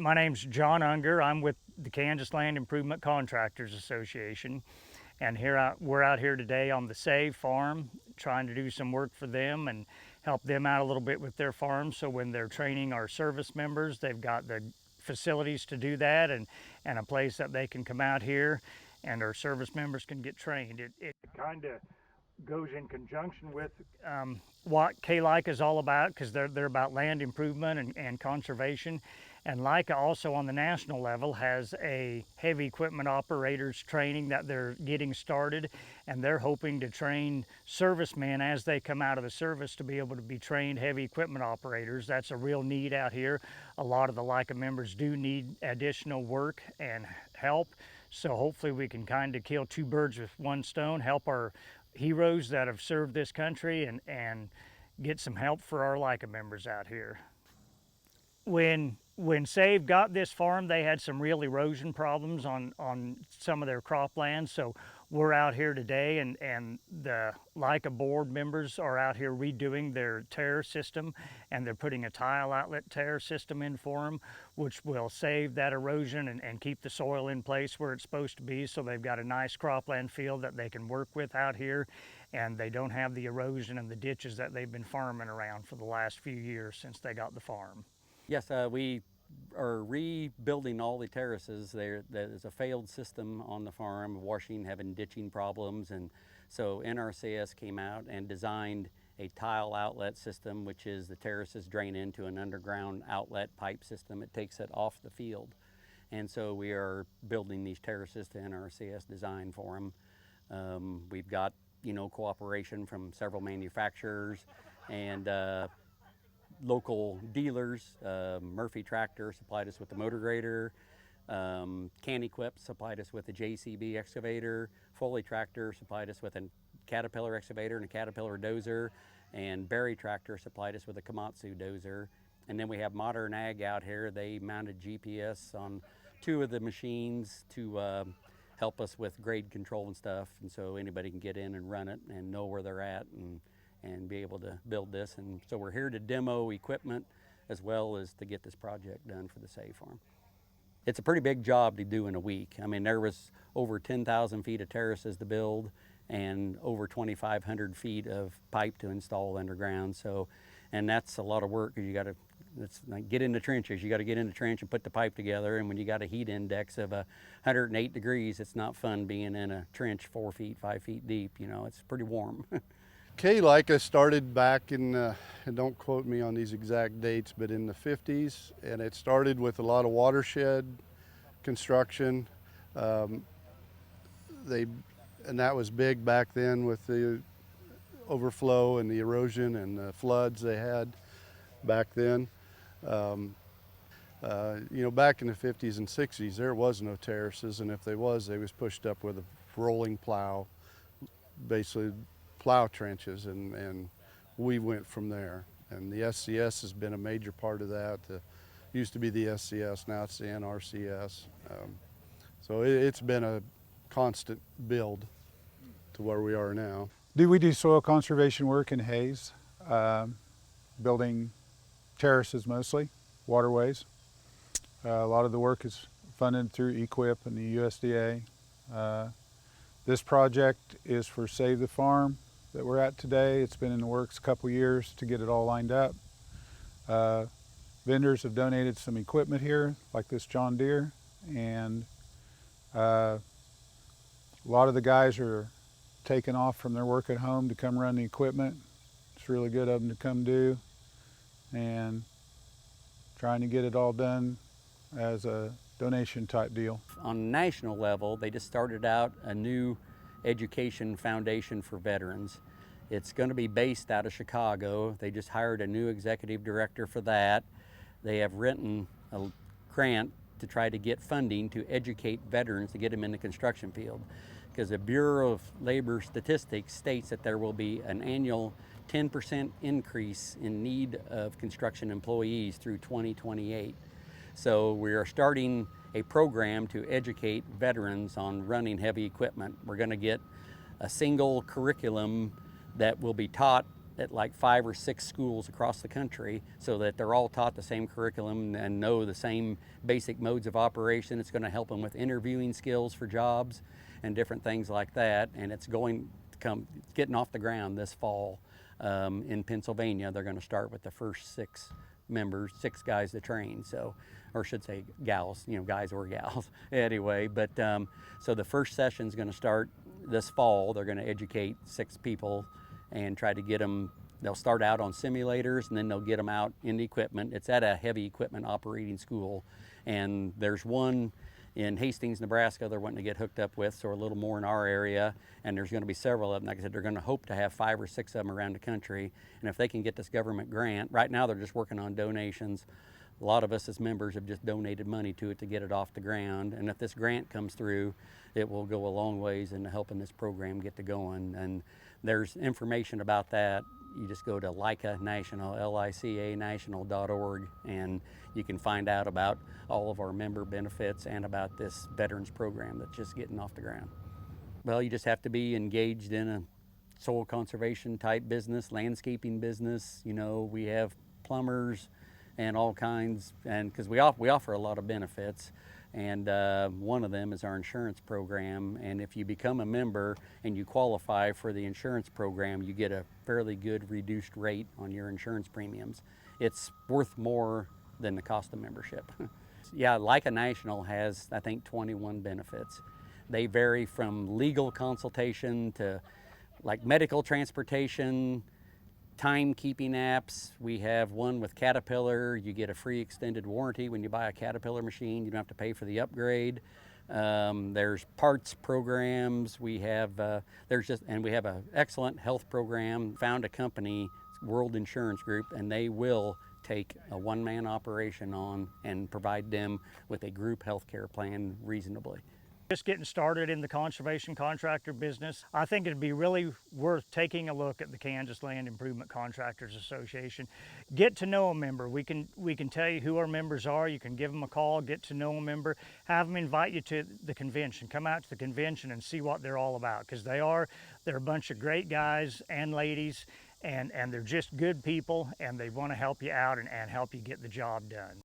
My name's John Unger. I'm with the Kansas Land Improvement Contractors Association, and we're out here today on the Save farm trying to do some work for them and help them out a little bit with their farm, so when they're training our service members, they've got the facilities to do that, and a place that they can come out here and our service members can get trained. It kind of goes in conjunction with what KLICA is all about, because they're about land improvement and conservation. And LICA also on the national level has a heavy equipment operators training that they're getting started, and they're hoping to train servicemen as they come out of the service to be able to be trained heavy equipment operators. That's a real need out here. A lot of the LICA members do need additional work and help, so hopefully we can kind of kill two birds with one stone, help our heroes that have served this country and get some help for our LICA members out here. When Save got this farm, they had some real erosion problems on some of their cropland, so we're out here today, and the LICA board members are out here redoing their tear system, and they're putting a tile outlet tear system in for them, which will save that erosion and keep the soil in place where it's supposed to be, so they've got a nice cropland field that they can work with out here, and they don't have the erosion and the ditches that they've been farming around for the last few years since they got the farm. Yes, we are rebuilding all the terraces. There is a failed system on the farm, washing, having ditching problems, and so NRCS came out and designed a tile outlet system, which is the terraces drain into an underground outlet pipe system. It takes it off the field, and so we are building these terraces to NRCS design for them. We've got cooperation from several manufacturers and local dealers. Murphy Tractor supplied us with the motor grader. Can Equip supplied us with a JCB excavator. Foley Tractor supplied us with a Caterpillar excavator and a Caterpillar dozer. And Berry Tractor supplied us with a Komatsu dozer. And then we have Modern Ag out here. They mounted GPS on two of the machines to help us with grade control and stuff. And so anybody can get in and run it and know where they're at and be able to build this. And so we're here to demo equipment as well as to get this project done for the Save farm. It's a pretty big job to do in a week. I mean, there was over 10,000 feet of terraces to build and over 2,500 feet of pipe to install underground. So, and that's a lot of work, because you got to like get in the trenches. You got to get in the trench and put the pipe together, and when you got a heat index of 108 degrees, it's not fun being in a trench 4 feet, 5 feet deep. It's pretty warm. KLICA started back in, and don't quote me on these exact dates, but in the 50s, and it started with a lot of watershed construction. And that was big back then with the overflow and the erosion and the floods they had back then. Back in the 50s and 60s, there was no terraces, and if there was, they was pushed up with a rolling plow, basically plow trenches, and we went from there. And the SCS has been a major part of that. Used to be the SCS, now it's the NRCS. So it's been a constant build to where we are now. We do soil conservation work in Hayes, building terraces mostly, waterways. A lot of the work is funded through EQIP and the USDA. This project is for Save the Farm that we're at today. It's been in the works a couple years to get it all lined up. Vendors have donated some equipment here, like this John Deere, and a lot of the guys are taking off from their work at home to come run the equipment. It's really good of them to come do, and trying to get it all done as a donation type deal. On a national level, they just started out a new education foundation for veterans. It's going to be based out of Chicago. They just hired a new executive director for that. They have written a grant to try to get funding to educate veterans to get them in the construction field, because the Bureau of Labor Statistics states that there will be an annual 10% increase in need of construction employees through 2028. So we are starting a program to educate veterans on running heavy equipment. We're going to get a single curriculum that will be taught at like 5 or 6 schools across the country so that they're all taught the same curriculum and know the same basic modes of operation. It's going to help them with interviewing skills for jobs and different things like that. And it's getting off the ground this fall in Pennsylvania. They're going to start with the first 6 members, 6 guys to train. So, or I should say gals, guys or gals anyway. But so the first session is going to start this fall. They're going to educate 6 people and try to get them. They'll start out on simulators and then they'll get them out in the equipment. It's at a heavy equipment operating school, and there's one in Hastings, Nebraska they're wanting to get hooked up with, so a little more in our area, and there's going to be several of them. Like I said, they're going to hope to have 5 or 6 of them around the country, and if they can get this government grant, right now they're just working on donations. A lot of us as members have just donated money to it to get it off the ground, and if this grant comes through, it will go a long ways in helping this program get to going. And there's information about that. You just go to LICA National, LICA National.org, and you can find out about all of our member benefits and about this veterans program that's just getting off the ground. Well, you just have to be engaged in a soil conservation type business, landscaping business. We have plumbers and all kinds, and because we offer a lot of benefits. And one of them is our insurance program. And if you become a member and you qualify for the insurance program, you get a fairly good reduced rate on your insurance premiums. It's worth more than the cost of membership. Yeah, LICA National has, I think, 21 benefits. They vary from legal consultation to like medical transportation, timekeeping apps. We have one with Caterpillar. You get a free extended warranty when you buy a Caterpillar machine. You don't have to pay for the upgrade. There's parts programs. We have we have an excellent health program. Found a company, World Insurance Group, and they will take a one-man operation on and provide them with a group health care plan reasonably. Just getting started in the conservation contractor business, I think it'd be really worth taking a look at the Kansas Land Improvement Contractors Association. Get to know a member. We can tell you who our members are. You can give them a call, get to know a member, have them invite you to the convention. Come out to the convention and see what they're all about, because they're a bunch of great guys and ladies, and they're just good people, and they want to help you out and help you get the job done.